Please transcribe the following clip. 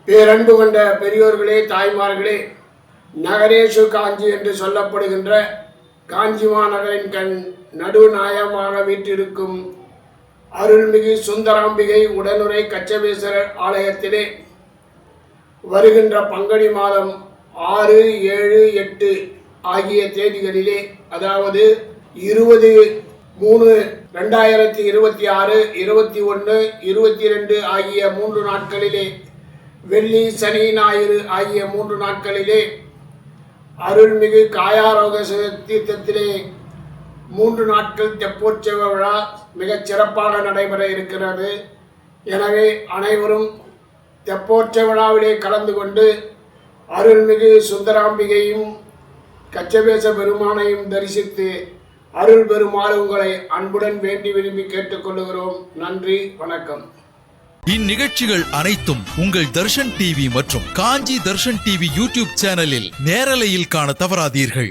பேரன்பு கொண்ட பெரியோர்களே, தாய்மார்களே, நகரேஷு காஞ்சி என்று சொல்லப்படுகின்ற காஞ்சி மாநகரின் கண் நடுநாயகமாக வீற்றிருக்கும் அருள்மிகு சுந்தராம்பிகை உடனுரை கச்சபேஸ்வரர் ஆலயத்திலே வருகின்ற பங்குனி மாதம் 6, 7, 8 ஆகிய தேதிகளிலே, அதாவது 20/3/2026, 21, 22 ஆகிய 3 நாட்களிலே, வெள்ளி, சனி, ஞாயிறு ஆகிய 3 நாட்களிலே அருள்மிகு காயாரோக தீர்த்தத்திலே 3 நாட்கள் தெப்போற்சவ விழா மிகச் சிறப்பாக நடைபெற இருக்கிறது. எனவே அனைவரும் தெப்போற்சவ விழாவிலே கலந்து கொண்டு அருள்மிகு சுந்தராம்பிகையும் கச்சபேச பெருமானையும் தரிசித்து அருள் பெருமாள் உங்களை அன்புடன் வேண்டி விரும்பி கேட்டுக்கொள்கிறோம். நன்றி, வணக்கம். இந்நிகழ்ச்சிகள் அனைத்தும் உங்கள் தர்ஷன் டிவி மற்றும் காஞ்சி தர்ஷன் டிவி யூடியூப் சேனலில் நேரலையில் காண தவறாதீர்கள்.